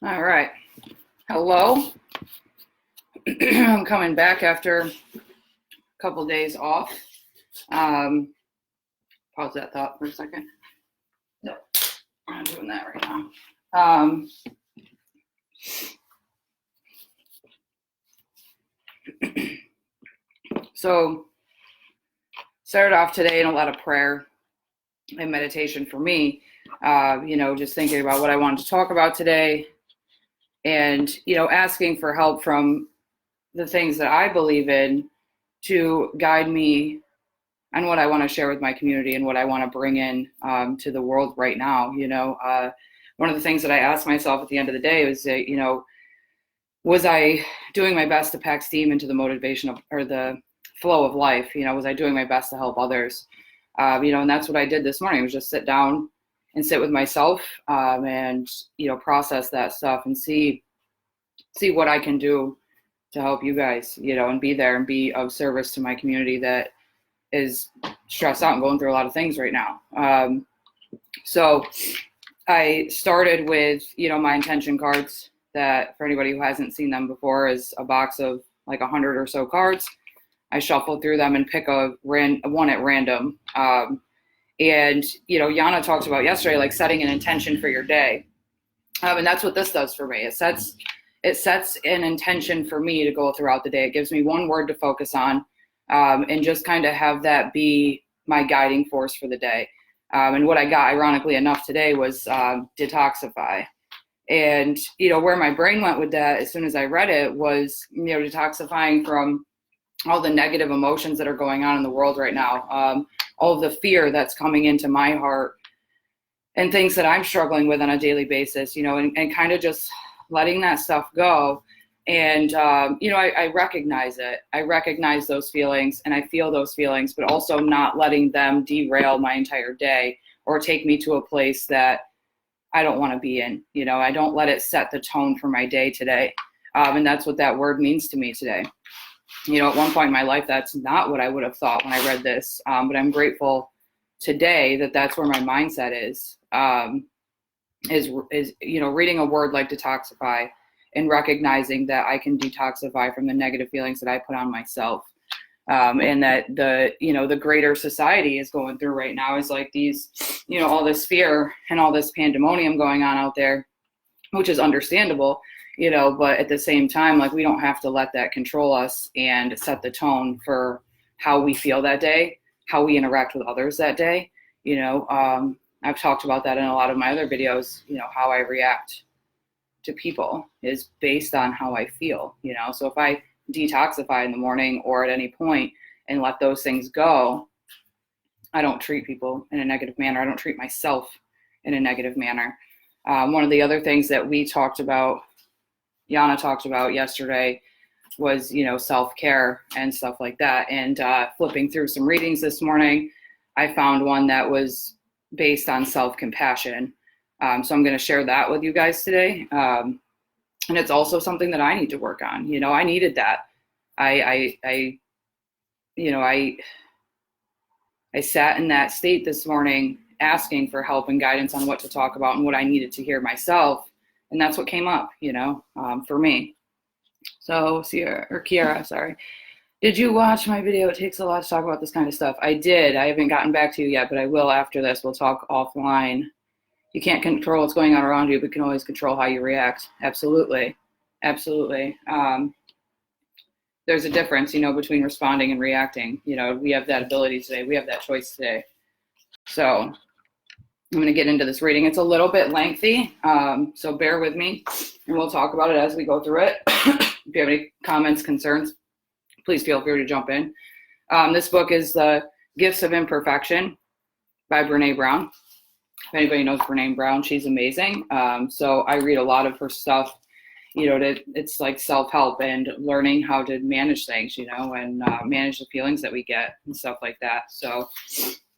All right. Hello. I'm coming back after a couple days off. Pause that thought for a second. No, I'm not doing that right now. So started off today in a lot of prayer and meditation for me. Just thinking about what I wanted to talk about today, and asking for help from the things that I believe in to guide me on what I want to share with my community and what I want to bring in to the world right now. One of the things that I asked myself at the end of the day was, was I doing my best to pack steam into the motivation of, or the flow of life? Was I doing my best to help others? And that's what I did this morning, was just sit down and sit with myself and process that stuff and see what I can do to help you guys, and be there and be of service to my community that is stressed out and going through a lot of things right now. So I started with, my intention cards, that for anybody who hasn't seen them before is a box of like 100 or so cards. I shuffle through them and pick one at random. And Yana talked about yesterday, like setting an intention for your day. And that's what this does for me. It sets an intention for me to go throughout the day. It gives me one word to focus on, and just kind of have that be my guiding force for the day. And what I got, ironically enough, today was detoxify. And, where my brain went with that as soon as I read it was, detoxifying from all the negative emotions that are going on in the world right now, all of the fear that's coming into my heart and things that I'm struggling with on a daily basis, and kind of just letting that stuff go. And, I recognize it. I recognize those feelings and I feel those feelings, but also not letting them derail my entire day or take me to a place that I don't want to be in. I don't let it set the tone for my day today. And that's what that word means to me today. At one point in my life, that's not what I would have thought when I read this. But I'm grateful today that that's where my mindset is reading a word like detoxify and recognizing that I can detoxify from the negative feelings that I put on myself. And that the greater society is going through right now is like these, all this fear and all this pandemonium going on out there, which is understandable, but at the same time, like, we don't have to let that control us and set the tone for how we feel that day, how we interact with others that day. I've talked about that in a lot of my other videos. How I react to people is based on how I feel, so if I detoxify in the morning or at any point and let those things go, I don't treat people in a negative manner. I don't treat myself in a negative manner. One of the other things that Yana talked about yesterday was, self-care and stuff like that. And flipping through some readings this morning, I found one that was based on self-compassion. So I'm going to share that with you guys today. And it's also something that I need to work on. I needed that. I sat in that state this morning asking for help and guidance on what to talk about and what I needed to hear myself. And that's what came up, for me. So Kiara, sorry. Did you watch my video? It takes a lot to talk about this kind of stuff. I did. I haven't gotten back to you yet, but I will after this. We'll talk offline. You can't control what's going on around you, but you can always control how you react. Absolutely. Absolutely. There's a difference, between responding and reacting. We have that ability today. We have that choice today. So I'm going to get into this reading. It's a little bit lengthy, so bear with me, and we'll talk about it as we go through it. If you have any comments, concerns, please feel free to jump in. This book is The Gifts of Imperfection by Brené Brown. If anybody knows Brené Brown, she's amazing. So I read a lot of her stuff, it's like self-help and learning how to manage things, and manage the feelings that we get and stuff like that. So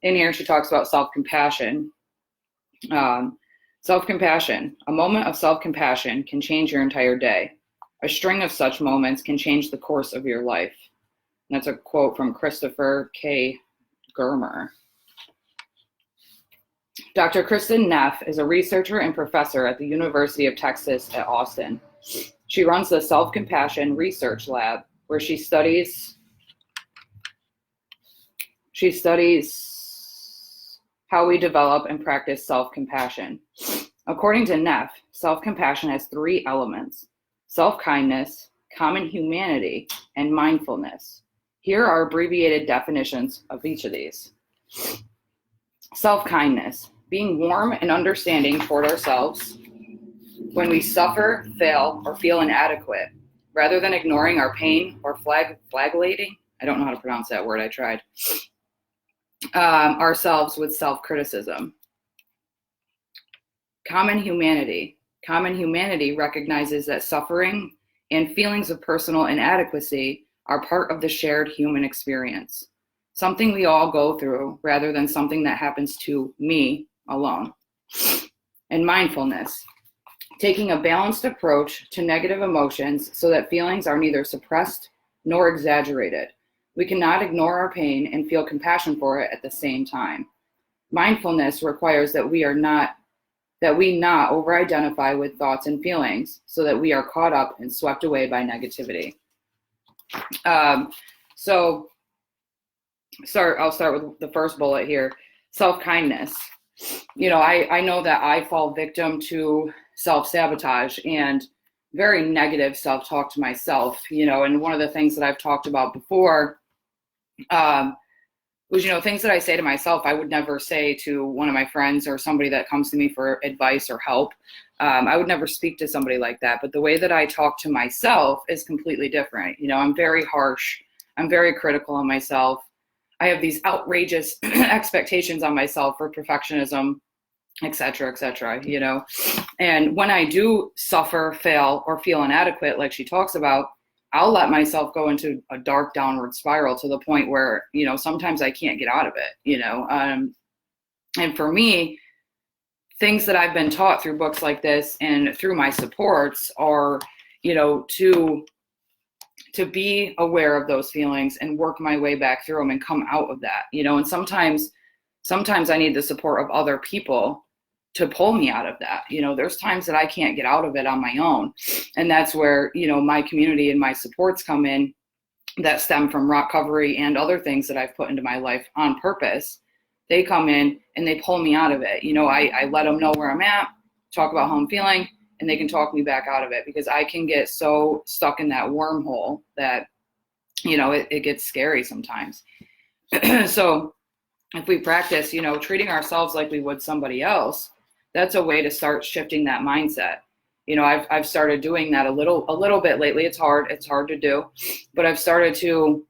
in here, she talks about self-compassion. Self-compassion. A moment of self-compassion can change your entire day. A string of such moments can change the course of your life. And that's a quote from Christopher K. Germer. Dr. Keirstan Neff is a researcher and professor at the University of Texas at Austin. She runs the Self-Compassion Research Lab, where she studies how we develop and practice self-compassion. According to Neff, self-compassion has 3 elements: self-kindness, common humanity, and mindfulness. Here are abbreviated definitions of each of these. Self-kindness, being warm and understanding toward ourselves when we suffer, fail, or feel inadequate, rather than ignoring our pain or flagellating. I don't know how to pronounce that word, I tried. Ourselves with self-criticism. Common humanity. Common humanity recognizes that suffering and feelings of personal inadequacy are part of the shared human experience, something we all go through rather than something that happens to me alone. And mindfulness, taking a balanced approach to negative emotions so that feelings are neither suppressed nor exaggerated. We cannot ignore our pain and feel compassion for it at the same time. Mindfulness requires that we not over-identify with thoughts and feelings so that we are caught up and swept away by negativity. I'll start with the first bullet here, self-kindness. I know that I fall victim to self-sabotage and very negative self-talk to myself, and one of the things that I've talked about before was, things that I say to myself, I would never say to one of my friends or somebody that comes to me for advice or help. I would never speak to somebody like that. But the way that I talk to myself is completely different. I'm very harsh. I'm very critical on myself. I have these outrageous expectations on myself for perfectionism, et cetera, And when I do suffer, fail, or feel inadequate, like she talks about, I'll let myself go into a dark downward spiral to the point where, sometimes I can't get out of it, and for me, things that I've been taught through books like this and through my supports are, to be aware of those feelings and work my way back through them and come out of that, and sometimes I need the support of other people to pull me out of that. There's times that I can't get out of it on my own. And that's where, my community and my supports come in that stem from ROCovery and other things that I've put into my life on purpose. They come in and they pull me out of it. I let them know where I'm at, talk about how I'm feeling, and they can talk me back out of it, because I can get so stuck in that wormhole that, it gets scary sometimes. So if we practice, treating ourselves like we would somebody else, that's a way to start shifting that mindset. I've started doing that a little bit lately. It's hard to do, but I've started to,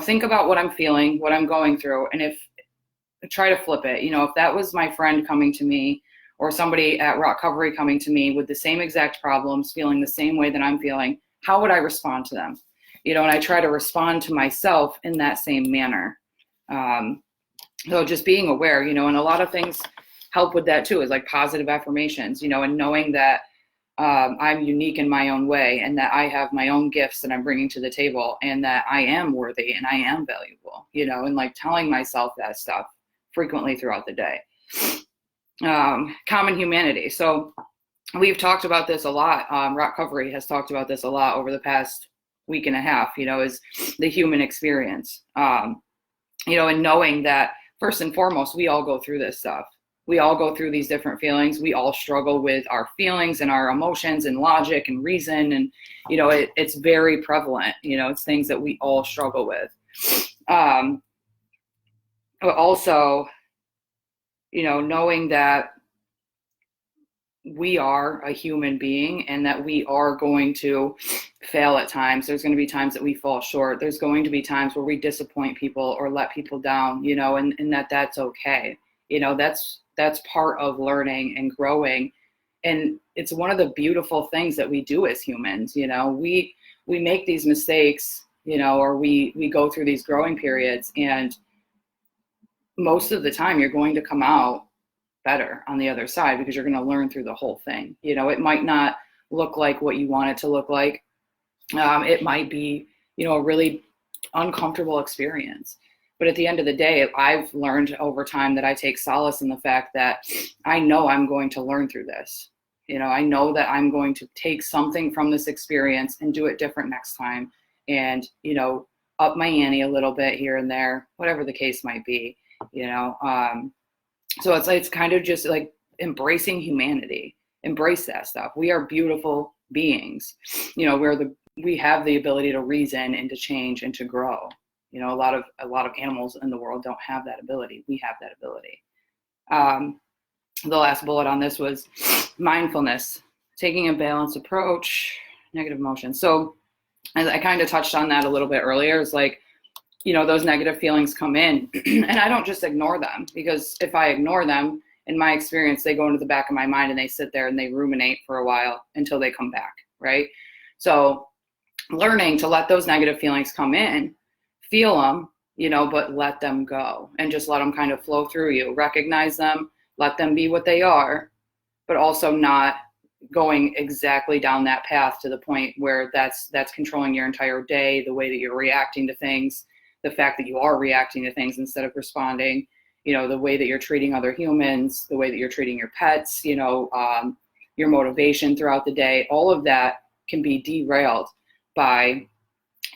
think about what I'm feeling, what I'm going through, and try to flip it. If that was my friend coming to me or somebody at ROCovery coming to me with the same exact problems, feeling the same way that I'm feeling, how would I respond to them? And I try to respond to myself in that same manner. So just being aware, and a lot of things help with that too, is like positive affirmations, and knowing that I'm unique in my own way, and that I have my own gifts that I'm bringing to the table, and that I am worthy and I am valuable, and like telling myself that stuff frequently throughout the day. Common humanity. So we've talked about this a lot. ROCovery has talked about this a lot over the past week and a half, is the human experience. And knowing that first and foremost, we all go through this stuff. We all go through these different feelings. We all struggle with our feelings and our emotions and logic and reason. And, it's very prevalent, it's things that we all struggle with. But also, knowing that we are a human being and that we are going to fail at times. There's going to be times that we fall short. There's going to be times where we disappoint people or let people down, and that's okay. That's part of learning and growing. And it's one of the beautiful things that we do as humans. We make these mistakes, or we go through these growing periods, and most of the time you're going to come out better on the other side, because you're going to learn through the whole thing. It might not look like what you want it to look like. It might be, a really uncomfortable experience. But at the end of the day, I've learned over time that I take solace in the fact that I know I'm going to learn through this. I know that I'm going to take something from this experience and do it different next time. And, up my ante a little bit here and there, whatever the case might be, so it's kind of just like embracing humanity, embrace that stuff. We are beautiful beings, we have the ability to reason and to change and to grow. A lot of animals in the world don't have that ability. We have that ability. The last bullet on this was mindfulness, taking a balanced approach, negative emotions. So as I kind of touched on that a little bit earlier, it's like, those negative feelings come in and I don't just ignore them, because if I ignore them, in my experience, they go into the back of my mind and they sit there and they ruminate for a while until they come back, right? So learning to let those negative feelings come in, feel them, but let them go and just let them kind of flow through you. Recognize them, let them be what they are, but also not going exactly down that path to the point where that's controlling your entire day, the way that you're reacting to things, the fact that you are reacting to things instead of responding, the way that you're treating other humans, the way that you're treating your pets, your motivation throughout the day. All of that can be derailed by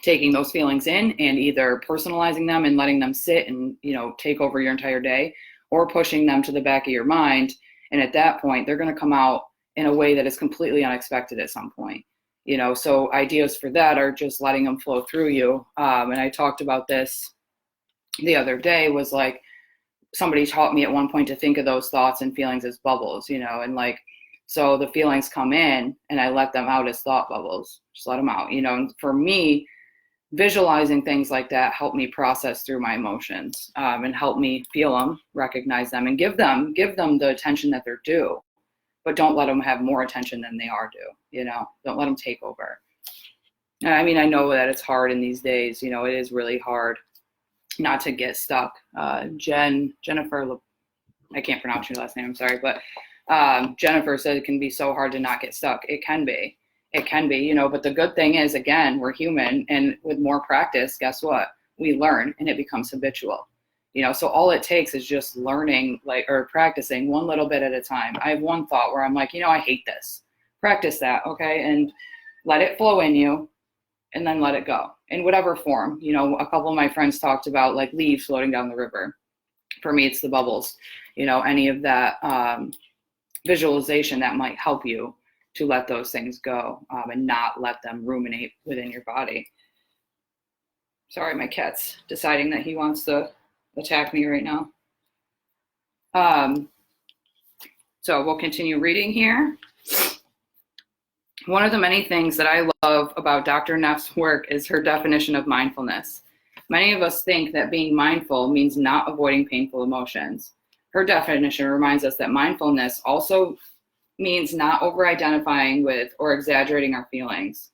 taking those feelings in and either personalizing them and letting them sit and, take over your entire day, or pushing them to the back of your mind. And at that point, they're going to come out in a way that is completely unexpected at some point. So ideas for that are just letting them flow through you. And I talked about this the other day, was like, somebody taught me at one point to think of those thoughts and feelings as bubbles, and like, so the feelings come in and I let them out as thought bubbles, just let them out, and for me, visualizing things like that help me process through my emotions, and help me feel them, recognize them, and give them the attention that they're due, but don't let them have more attention than they are due, don't let them take over. And I mean, I know that it's hard in these days, it is really hard not to get stuck. Jennifer, I can't pronounce your last name, I'm sorry, but Jennifer said it can be so hard to not get stuck. It can be, but the good thing is, again, we're human, and with more practice, guess what? We learn and it becomes habitual. So all it takes is just learning, or practicing one little bit at a time. I have one thought where I'm like, I hate this. Practice that, okay? And let it flow in you, and then let it go in whatever form. A couple of my friends talked about like leaves floating down the river. For me, it's the bubbles, any of that visualization that might help you to let those things go, and not let them ruminate within your body. Sorry, my cat's deciding that he wants to attack me right now. So we'll continue reading here. One of the many things that I love about Dr. Neff's work is her definition of mindfulness. Many of us think that being mindful means not avoiding painful emotions. Her definition reminds us that mindfulness also means not over-identifying with or exaggerating our feelings.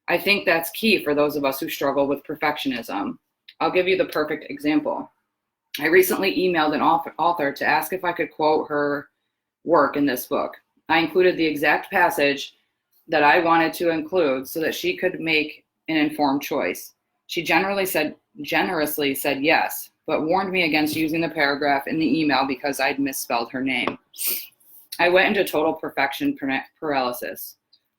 I think that's key for those of us who struggle with perfectionism. I'll give you the perfect example. I recently emailed an author to ask if I could quote her work in this book. I included the exact passage that I wanted to include so that she could make an informed choice. She generously said yes, but warned me against using the paragraph in the email because I'd misspelled her name. I went into total perfection paralysis.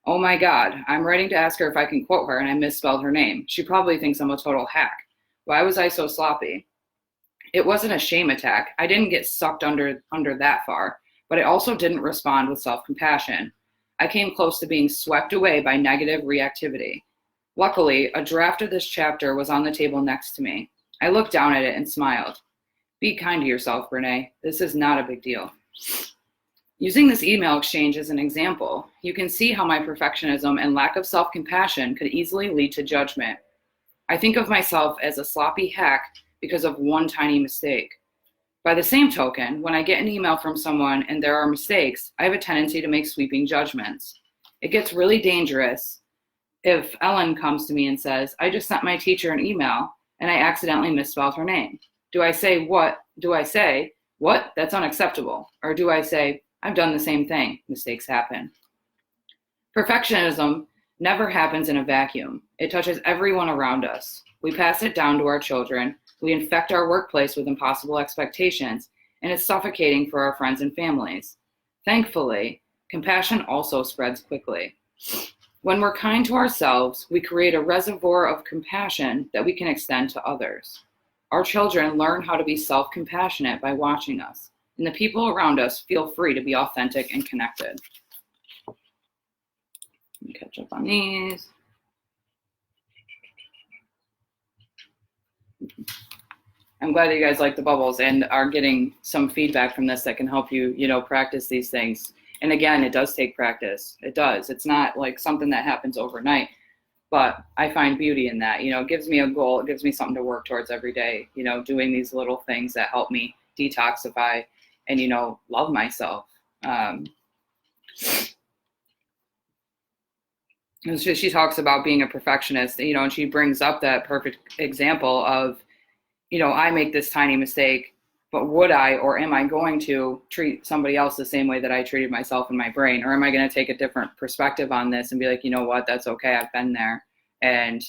Oh my God, I'm writing to ask her if I can quote her and I misspelled her name. She probably thinks I'm a total hack. Why was I so sloppy? It wasn't a shame attack. I didn't get sucked under that far, but I also didn't respond with self-compassion. I came close to being swept away by negative reactivity. Luckily, a draft of this chapter was on the table next to me. I looked down at it and smiled. Be kind to yourself, Renee. This is not a big deal. Using this email exchange as an example, you can see how my perfectionism and lack of self-compassion could easily lead to judgment. I think of myself as a sloppy hack because of one tiny mistake. By the same token, when I get an email from someone and there are mistakes, I have a tendency to make sweeping judgments. It gets really dangerous if Ellen comes to me and says, I just sent my teacher an email and I accidentally misspelled her name. Do I say, what? That's unacceptable. Or do I say, I've done the same thing. Mistakes happen. Perfectionism never happens in a vacuum. It touches everyone around us. We pass it down to our children, We infect our workplace with impossible expectations, and it's suffocating for our friends and families. Thankfully, compassion also spreads quickly. When we're kind to ourselves, we create a reservoir of compassion that we can extend to others. Our children learn how to be self-compassionate by watching us, and the people around us feel free to be authentic and connected. Let me catch up on these. I'm glad that you guys like the bubbles and are getting some feedback from this that can help you, practice these things. And again, it does take practice. It does. It's not like something that happens overnight, but I find beauty in that. It gives me a goal. It gives me something to work towards every day, doing these little things that help me detoxify and, love myself. And she talks about being a perfectionist, and she brings up that perfect example of, I make this tiny mistake, but would I, or am I going to treat somebody else the same way that I treated myself in my brain? Or am I going to take a different perspective on this and be like, you know what, that's okay. I've been there, and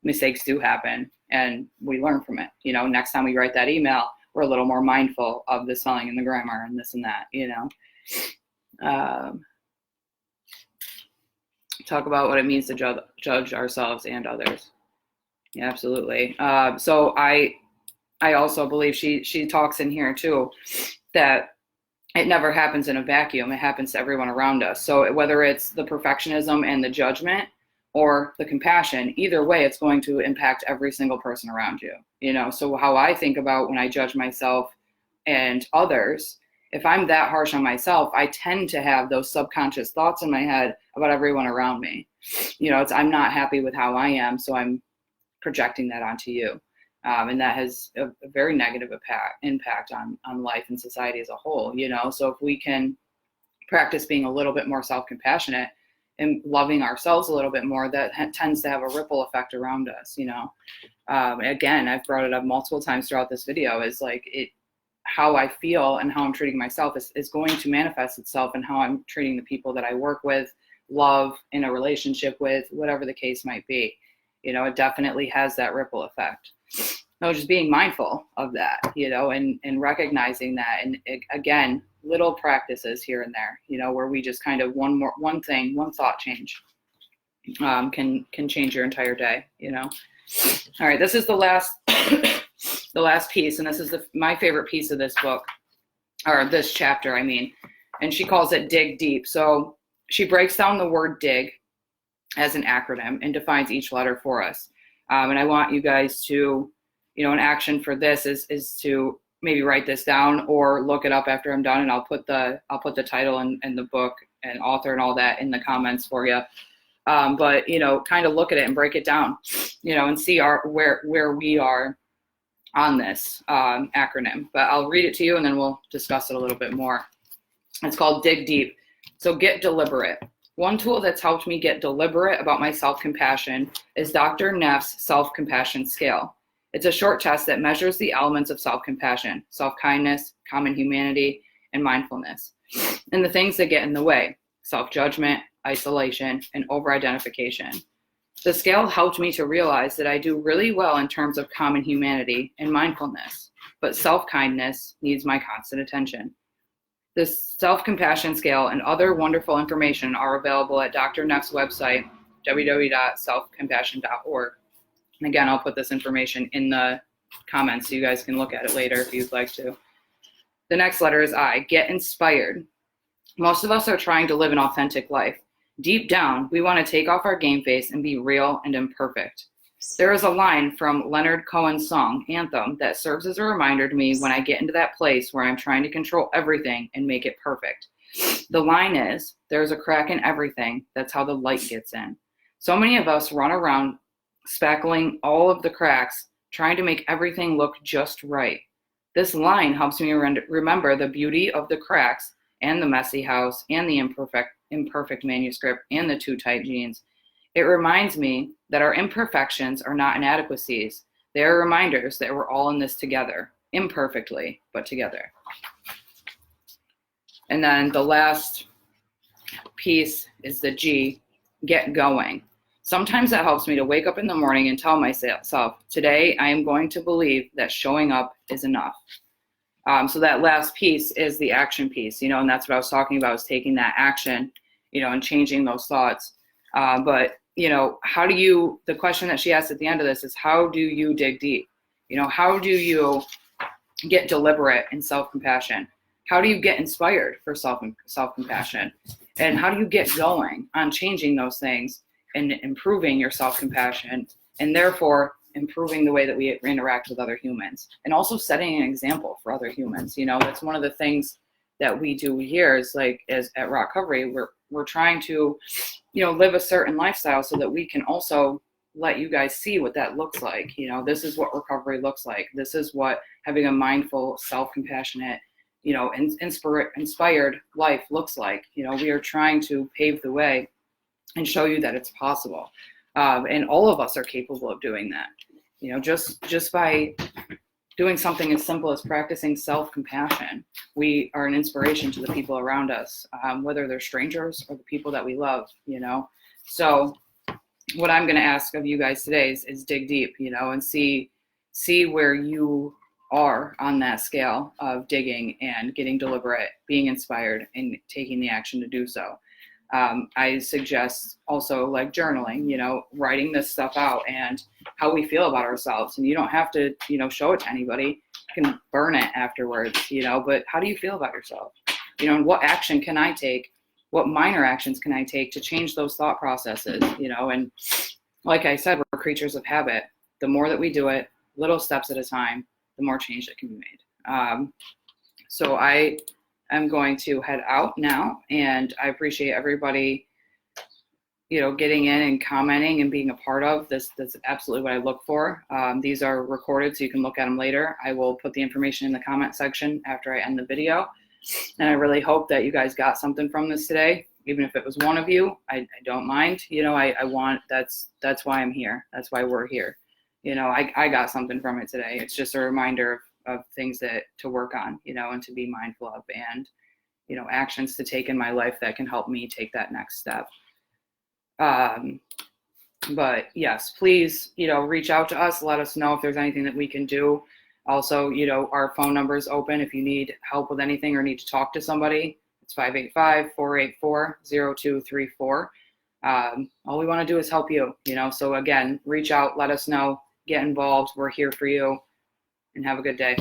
mistakes do happen and we learn from it. Next time we write that email, we're a little more mindful of the spelling and the grammar and this and that, talk about what it means to judge ourselves and others. Yeah, absolutely. So I also believe she talks in here too, that it never happens in a vacuum. It happens to everyone around us. So whether it's the perfectionism and the judgment or the compassion, either way, it's going to impact every single person around you. So how I think about when I judge myself and others, if I'm that harsh on myself, I tend to have those subconscious thoughts in my head about everyone around me. I'm not happy with how I am, so I'm projecting that onto you. And that has a very negative impact on life and society as a whole, So if we can practice being a little bit more self-compassionate and loving ourselves a little bit more, that tends to have a ripple effect around us, Again, I've brought it up multiple times throughout this video, is like how I feel and how I'm treating myself is going to manifest itself in how I'm treating the people that I work with, love, in a relationship with, whatever the case might be. It definitely has that ripple effect. Just being mindful of that, and recognizing that. And again, little practices here and there, where we just kind of one thought change can change your entire day, All right, this is the last the last piece, and this is my favorite piece of this book, or this chapter, and she calls it dig deep. So she breaks down the word dig as an acronym and defines each letter for us. And I want you guys to, an action for this is to maybe write this down or look it up after I'm done, and I'll put the title and the book and author and all that in the comments for you. But kind of look at it and break it down, and see where we are on this acronym. But I'll read it to you and then we'll discuss it a little bit more. It's called Dig Deep. So get deliberate. One tool that's helped me get deliberate about my self-compassion is Dr. Neff's self-compassion scale. It's a short test that measures the elements of self-compassion, self-kindness, common humanity, and mindfulness, and the things that get in the way: self-judgment, isolation, and over-identification. The scale helped me to realize that I do really well in terms of common humanity and mindfulness, but self-kindness needs my constant attention. This self-compassion scale and other wonderful information are available at Dr. Neff's website, www.selfcompassion.org. And again, I'll put this information in the comments so you guys can look at it later if you'd like to. The next letter is I. Get inspired. Most of us are trying to live an authentic life. Deep down, we want to take off our game face and be real and imperfect. There is a line from Leonard Cohen's song, Anthem, that serves as a reminder to me when I get into that place where I'm trying to control everything and make it perfect. The line is, there's a crack in everything, that's how the light gets in. So many of us run around spackling all of the cracks, trying to make everything look just right. This line helps me remember the beauty of the cracks and the messy house and the imperfect manuscript and the too tight jeans. It reminds me that our imperfections are not inadequacies. They are reminders that we're all in this together, imperfectly, but together. And then the last piece is the G, get going. Sometimes it helps me to wake up in the morning and tell myself, today I am going to believe that showing up is enough. So that last piece is the action piece, and that's what I was talking about, is taking that action, and changing those thoughts. But the question that she asked at the end of this is, how do you dig deep? How do you get deliberate in self-compassion? How do you get inspired for self-compassion? And how do you get going on changing those things and improving your self-compassion, and therefore improving the way that we interact with other humans, and also setting an example for other humans? That's one of the things that we do here, is like, as at ROCovery, we're trying to, live a certain lifestyle so that we can also let you guys see what that looks like. This is what recovery looks like. This is what having a mindful, self-compassionate, inspired life looks like. We are trying to pave the way and show you that it's possible. And all of us are capable of doing that. Just by doing something as simple as practicing self-compassion, we are an inspiration to the people around us, whether they're strangers or the people that we love, So what I'm going to ask of you guys today is dig deep, and see where you are on that scale of digging and getting deliberate, being inspired, and taking the action to do so. I suggest also, like, journaling, writing this stuff out and how we feel about ourselves. And you don't have to, show it to anybody. You can burn it afterwards, but how do you feel about yourself? And what action can I take? What minor actions can I take to change those thought processes? And like I said, we're creatures of habit. The more that we do it, little steps at a time, the more change that can be made. So I'm going to head out now, and I appreciate everybody, getting in and commenting and being a part of this. That's absolutely what I look for. These are recorded, so you can look at them later. I will put the information in the comment section after I end the video. And I really hope that you guys got something from this today. Even if it was one of you, I don't mind. That's why I'm here. That's why we're here. I got something from it today. It's just a reminder of things to work on, and to be mindful of, and, actions to take in my life that can help me take that next step. But yes, please, reach out to us. Let us know if there's anything that we can do. Also, our phone number is open if you need help with anything or need to talk to somebody. It's 585-484-0234. All we want to do is help you, so again, reach out, let us know, get involved. We're here for you, and have a good day.